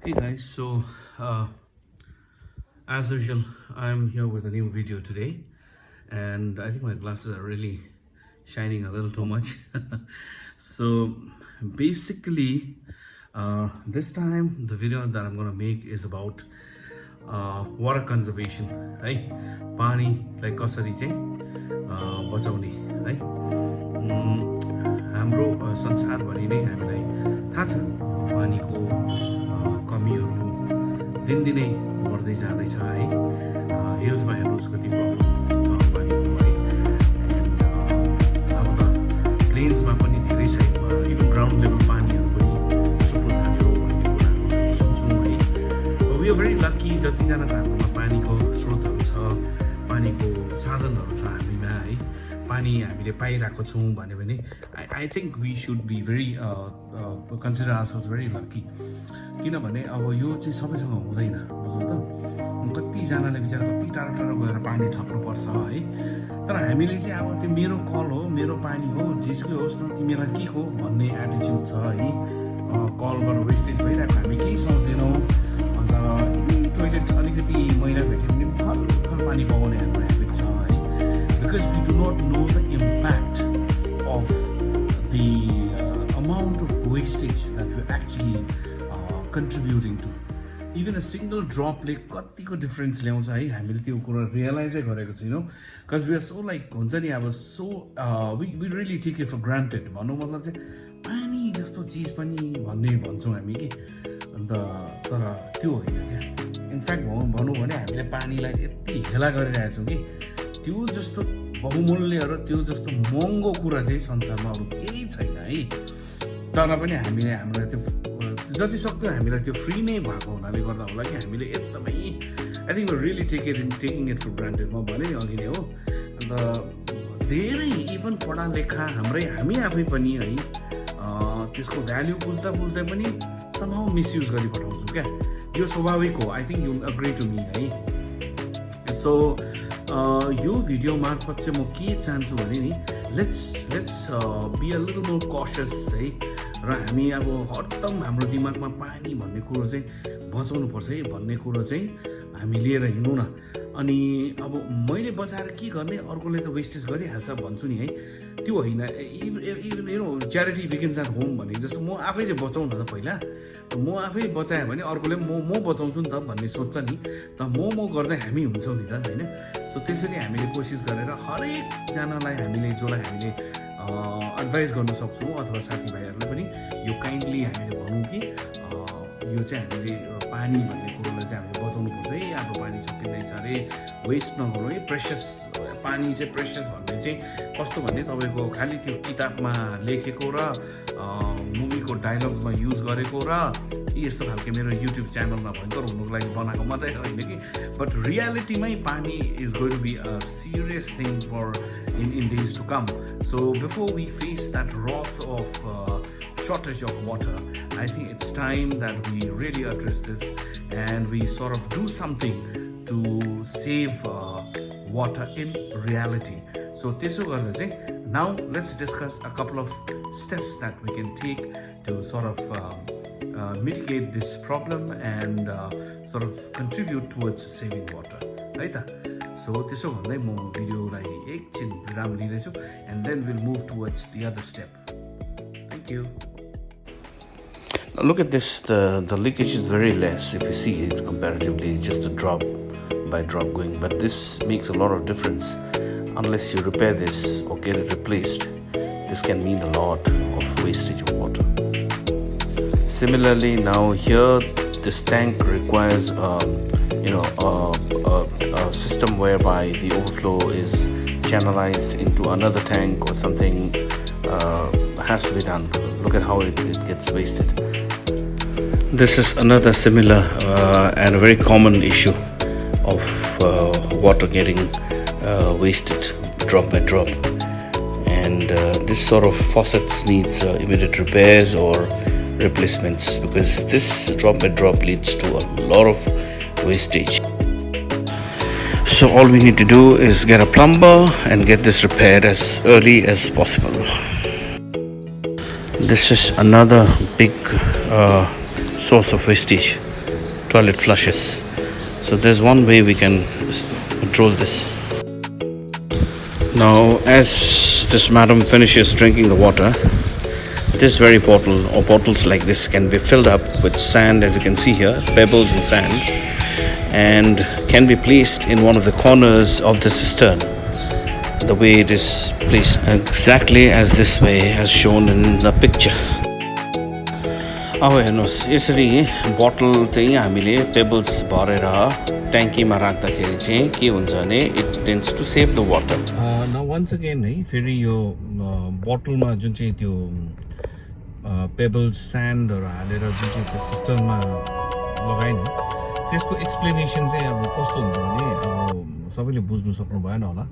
Hey guys, so as usual, I'm here with a new video today, and I think my glasses are really shining a little too much. So basically, this time the video that I'm gonna make is about water conservation, right? Pani like कसरी चाहिँ बचाउने है हाम्रो संसारभरि नै हामीलाई थाहा छ पानीको कमीहरू दिनदिनै बढ्दै जाँदैछ है हिल्समा हेर्नुहोस् कति प्रब्लम छ पानीको है एन्ड अब त प्लेन्समा पनि धेरै साइडमा इभन ग्राउन्ड लेभल पानीहरू पनि सुक्न थाल्यो भन्ने कुराहरू सुन्छौँ है वी आर भेरी लकी जतिजनाको हाम्रोमा पानीको स्रोतहरू छ पानीको साधनहरू छ हामीमा है पानी हामीले पाइरहेको छौँ भन्यो भने I think we should be very consider ourselves very lucky किनभने अब यो चाहिँ सबैसँग हुँदैन बुझ्नु त कतिजनाले बिचरा कति टाढो टाढो गएर पानी थप्नुपर्छ है तर हामीले चाहिँ अब त्यो मेरो कल हो मेरो पानी हो जेसुकै होस् न तिमीलाई के हो भन्ने एटिच्युड छ है कलबाट वेस्टेज भइरहेको हामी केही सोच्दैनौँ अन्त टोइलेट अलिकति मैला भेट्यो भने भर्खर पानी बगाउने हाम्रो ह्याबिट छ है because we do not know the impact of the amount of wastage that we're actually contributing to. Even a single drop ले कतिको डिफरेन्स ल्याउँछ है हामीले त्यो कुरा रियलाइजै गरेको छैनौँ because we are so like हुन्छ नि अब so we really take it for granted भन्नु मतलब चाहिँ पानी जस्तो चिज पनि भन्छौँ हामी कि अन्त तर त्यो होइन क्या इनफ्याक्ट भनौँ भने हामीले पानीलाई यति हेला गरिरहेछौँ कि त्यो जस्तो बहुमूल्य र त्यो जस्तो महँगो कुरा चाहिँ संसारमा अरू केही छैन है तर पनि हामीले हामीलाई त्यो जति सक्दो हामीलाई त्यो फ्री नै भएको हुनाले गर्दा होला कि हामीले एकदमै I think really taking it for granted म भने नि अघि नै हो अन्त धेरै इभन पढालेखा हामी आफै पनि है त्यसको भ्याल्यु बुझ्दै पनि समहाउ मिसयुज गरी पठाउँछौँ क्या यो स्वाभाविक हो I think you agree to me है सो यो भिडियो मार्फत चाहिँ म के चाहन्छु भने नि let's be a little more cautious है र हामी अब हरदम हाम्रो दिमागमा पानी भन्ने कुरो चाहिँ बचाउनु पर्छ है भन्ने कुरो चाहिँ हामी लिएर हिँडौँ न अनि अब मैले बचाएर के गर्ने अर्कोले त वेस्टेज गरिहाल्छ भन्छु नि है त्यो होइन even you know charity begins at home भने जस्तो म आफै चाहिँ बचाउँ न त पहिला म आफै बचाएँ भने अर्कोले म बचाउँछु नि त भन्ने सोच्छ नि त म गर्दै हामी हुन्छौँ नि त होइन सो त्यसरी हामीले कोसिस गरेर हरेकजनालाई जसलाई हामीले एडभाइस गर्न सक्छौँ अथवा साथीभाइहरूलाई पनि यो काइन्डली हामीले भनौँ कि यो चाहिँ हामीले पानी भन्ने कुरोलाई चाहिँ हामीले बचाउनुपर्छ है आफ्नो पानी सकिँदैछ अरे वेस्ट नगरौँ है प्रेसियस पानी चाहिँ प्रेसियस भन्ने चाहिँ कस्तो भन्ने तपाईँको खालि त्यो किताबमा लेखेको र मुभीको डायलग्समा युज गरेको र यस्तो खालको मेरो युट्युब च्यानलमा भयङ्कर हुनुको लागि बनाएको मात्रै होइन कि बट रियालिटीमै pani is going to be a serious thing for in days to come so before we face that wrath of shortage of water, I think it's time that we really address this and we sort of do something to save water in reality. So त्यसो गर्दा चाहिँ now let's discuss a couple of steps that we can take to sort of mitigate this problem and sort of contribute towards saving water. है त so त्यसो भन्दै म भिडियोलाई एकछिन विराम लिँदैछु and then we'll move towards the other step. Thank you. Now look at this, the leakage is very less. If you see it's comparatively just a drop by drop going, but this makes a lot of difference. Unless you repair this or get it replaced, this can mean a lot of wastage of water. Similarly, now here this tank requires a system whereby the overflow is channelized into another tank or something has to be done. Look at how it gets wasted. This is another similar and a very common issue of water getting wasted drop by drop, and this sort of faucets needs immediate repairs or replacements because this drop by drop leads to a lot of wastage. So all we need to do is get a plumber and get this repaired as early as possible. This is another big source of wastage. toilet flushes. So there's one way we can control this. Now, as this madam finishes drinking the water, this very bottle or bottles like this can be filled up with sand, as you can see here, pebbles and sand, and can be placed in one of the corners of the cistern. The way it is placed, exactly as this way as shown in the picture. अब हेर्नुहोस् यसरी बोतल चाहिँ हामीले pebbles भरेर ट्याङ्कीमा राख्दाखेरि चाहिँ के हुन्छ भने it tends to save the water. Now once again है फेरि यो बोतलमा जुन चाहिँ त्यो पेबल्स स्यान्डहरू हालेर जुन चाहिँ त्यो सिस्टममा लगाएन त्यसको एक्सप्लेनेसन चाहिँ अब कस्तो हुन्छ भने अब सबैले बुझ्नु सक्नु भएन होला,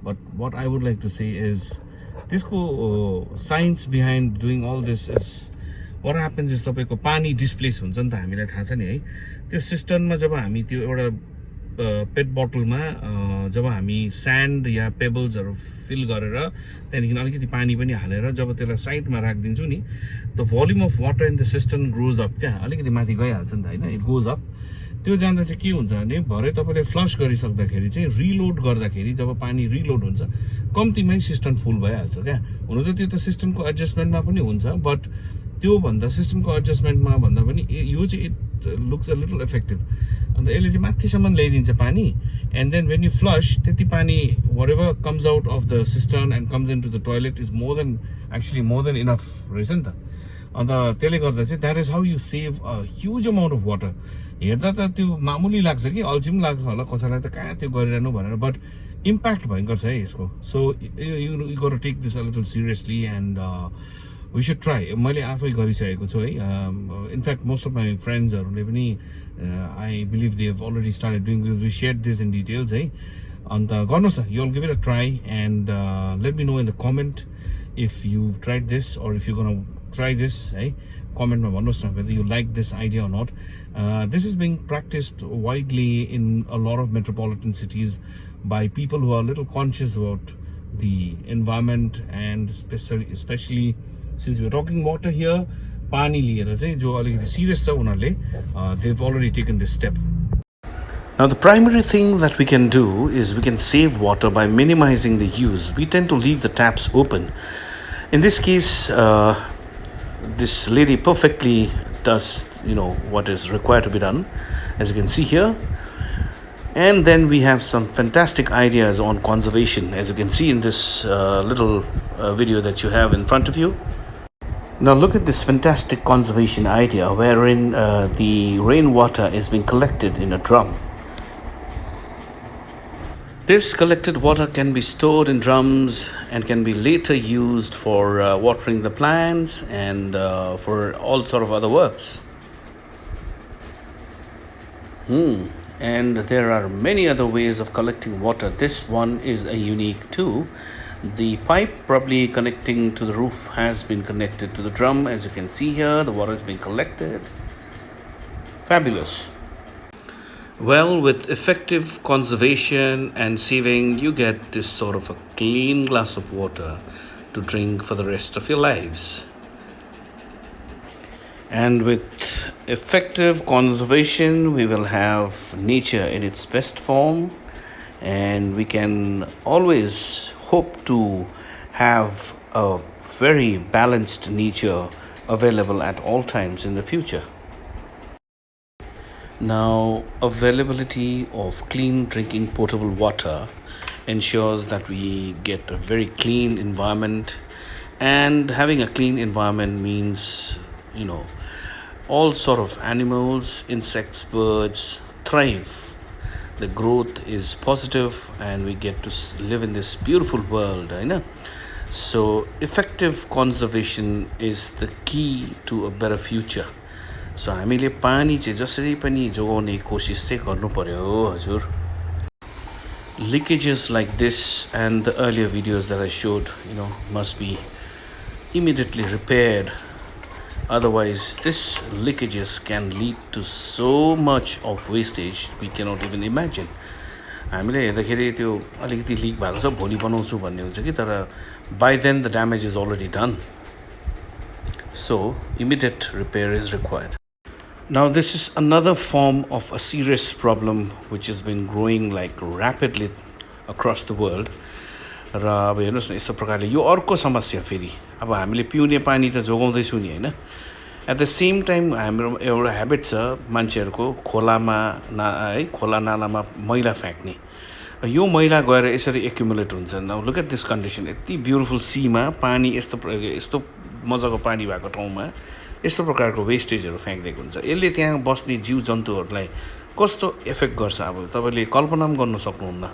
but what I would like to say is त्यसको science behind doing all this is what happens is तपाईको पानी डिस्प्लेस हुन्छ नि त, हामीलाई थाहा छ नि है. त्यो सिस्टममा जब हामी त्यो एउटा पेट बोतलमा जब हामी स्यान्ड या पेबल्सहरू फिल गरेर त्यहाँदेखि अलिकति पानी पनि हालेर जब त्यसलाई साइडमा राखिदिन्छौँ नि, the volume of water in the system grows up. क्या अलिकति माथि गइहाल्छ नि त होइन, इट गोज अप. त्यो जाँदा चाहिँ के हुन्छ भने भरे तपाईँले फ्लस गरिसक्दाखेरि चाहिँ रिलोड गर्दाखेरि जब पानी रिलोड हुन्छ कम्तीमै सिस्टम फुल भइहाल्छ. क्या हुनु त त्यो त सिस्टमको एडजस्टमेन्टमा पनि हुन्छ, बट त्यो भन्दा सिस्टमको एडजस्टमेन्टमा भन्दा पनि यो चाहिँ it looks a little effective. अन्त यसले चाहिँ माथिसम्म ल्याइदिन्छ पानी, and then when you flush त्यति पानी whatever comes out of the system and comes in to the toilet is more than enough रहेछ नि त. अन्त त्यसले गर्दा चाहिँ that is how you save a huge amount of water. हेर्दा त त्यो मामुली लाग्छ कि अल्छी पनि लाग्छ होला कसैलाई त कहाँ त्यो गरिरहनु भनेर, बट इम्प्याक्ट भयङ्कर छ है यसको. So you got to take this a little seriously and we should try. मैले आफै गरिसकेको छु है. इनफ्याक्ट मोस्ट अफ माई फ्रेन्ड्सहरूले पनि I believe they have already started doing this. We share this in details है. अन्त गर्नुहोस् न, you will give it a try and let me know in the comment if you tried this or if you're going to try this है. कमेन्टमा भन्नुहोस् न whether you like this idea or not. This is being practiced widely in a lot of metropolitan cities by people who are a little conscious about the environment, and especially since we're talking water here, pani liera चाहिँ जो अलिकति serious छ उनीहरूले they've already taken this step. Now, the primary thing that we can do is we can save water by minimizing the use. We tend to leave the taps open. In this case, this lady perfectly does, what is required to be done, as you can see here. And then we have some fantastic ideas on conservation, as you can see in this little video that you have in front of you. Now look at this fantastic conservation idea wherein the rainwater is being collected in a drum. This collected water can be stored in drums and can be later used for watering the plants and for all sort of other works. And there are many other ways of collecting water. This one is a unique too. The pipe probably connecting to the roof has been connected to the drum. As you can see here, the water is being collected. Fabulous. Well, with effective conservation and saving, you get this sort of a clean glass of water to drink for the rest of your lives. And with effective conservation, we will have nature in its best form, and we can always hope to have a very balanced nature available at all times in the future. Now, availability of clean drinking potable water ensures that we get a very clean environment, and having a clean environment means, all sort of animals, insects, birds thrive. The growth is positive and we get to live in this beautiful world. So effective conservation is the key to a better future. So हामीले पानी चाहिँ जसरी पनि जोगाउने कोसिस चाहिँ गर्नु पर्यो हजुर. Leakages like this and the earlier videos that I showed, must be immediately repaired. Otherwise, this leakages can lead to so much of wastage we cannot even imagine. हामीले हेर्दाखेरि त्यो अलिकति लिक भएको छ, भोलि बनाउँछु भन्ने हुन्छ कि, तर by then the damage is already done. So immediate repair is required. Now, this is another form of a serious problem which has been growing like rapidly across the world. र अब हेर्नुहोस् न यस्तो प्रकारले यो अर्को समस्या फेरि अब हामीले पिउने पानी त जोगाउँदैछौँ नि होइन एट द सेम टाइम हाम्रो एउटा ह्याबिट छ मान्छेहरूको खोलामा है खोला नालामा मैला फ्याँक्ने यो मैला गएर यसरी एक्युमुलेट हुन्छ now look at this condition यति ब्युटिफुल सीमा पानी यस्तो मजाको पानी भएको ठाउँमा यस्तो प्रकारको वेस्टेजहरू फ्याँकिदिएको हुन्छ यसले त्यहाँ बस्ने जीव जन्तुहरूलाई कस्तो इफेक्ट गर्छ अब तपाईँले कल्पना पनि गर्नु सक्नुहुन्न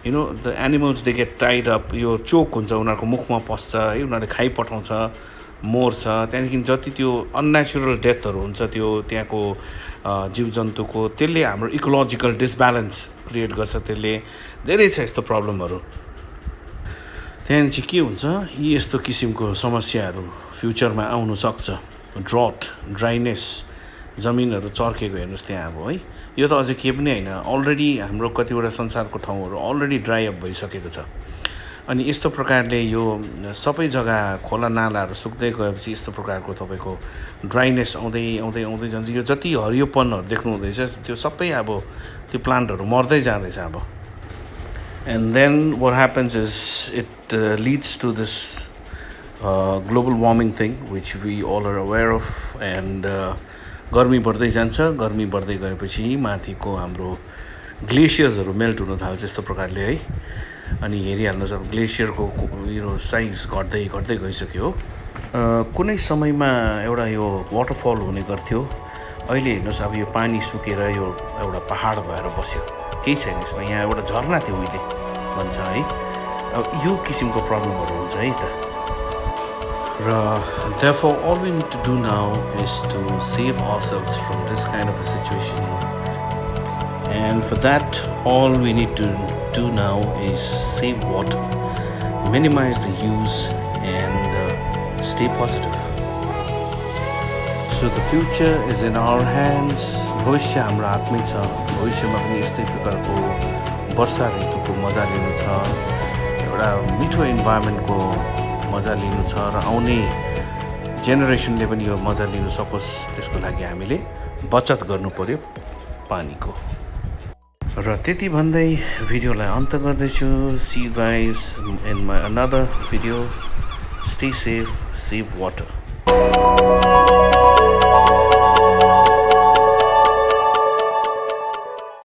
you know the animals they get tied up यो चोक हुन्छ उनीहरूको मुखमा पस्छ है उनीहरूले खाइपठाउँछ मर्छ त्यहाँदेखि जति त्यो अननेचुरल डेथहरू हुन्छ त्यो त्यहाँको जीव जन्तुको त्यसले हाम्रो इकोलोजिकल डिसब्यालेन्स क्रिएट गर्छ त्यसले धेरै छ यस्तो प्रब्लमहरू त्यहाँदेखि चाहिँ के हुन्छ यी यस्तो किसिमको समस्याहरू फ्युचरमा आउनु सक्छ ड्रट ड्राइनेस जमिनहरू चर्केको हेर्नुहोस् त्यहाँ अब है यो त अझै के पनि होइन अलरेडी हाम्रो कतिवटा संसारको ठाउँहरू अलरेडी ड्राई अप भइसकेको छ अनि यस्तो प्रकारले यो सबै जग्गा खोला नालाहरू सुक्दै गएपछि यस्तो प्रकारको तपाईँको ड्राइनेस आउँदै आउँदै आउँदै जान्छ यो जति हरियोपनहरू देख्नु हुँदैछ त्यो सबै अब त्यो प्लान्टहरू मर्दै जाँदैछ अब and then what happens is it leads to this global warming thing which we all are aware of and गर्मी बढ्दै जान्छ गर्मी बढ्दै गएपछि माथिको हाम्रो ग्लेसियर्सहरू मेल्ट हुन थाल्छ यस्तो प्रकारले है अनि हेरिहाल्नुहोस् अब ग्लेसियरको यो साइज घट्दै घट्दै गइसक्यो कुनै समयमा एउटा यो वाटरफल हुने गर्थ्यो अहिले हेर्नुहोस् अब यो पानी सुकेर यो एउटा पहाड भएर बस्यो केही छैन यसमा यहाँ एउटा झरना थियो उहिले भन्छ है अब यो किसिमको प्रब्लमहरू हुन्छ है त therefore all we need to do now is to save ourselves from this kind of a situation, and for that all we need to do now is save water, minimize the use and stay positive. So the future is in our hands. भविष्य हाम्रो हातमै छ भविष्यमा पनि यस्तै प्रकारको वर्षा ऋतुको मजा लिनु छ एउटा मिठो इन्भाइरोमेन्टको मजा लिनु छ र आउने जेनेरेसनले पनि यो मजा लिनु सकोस् त्यसको लागि हामीले बचत गर्नु पर्यो पानीको र त्यति भन्दै भिडियोलाई अन्त गर्दैछु see you guys in my another video stay safe save water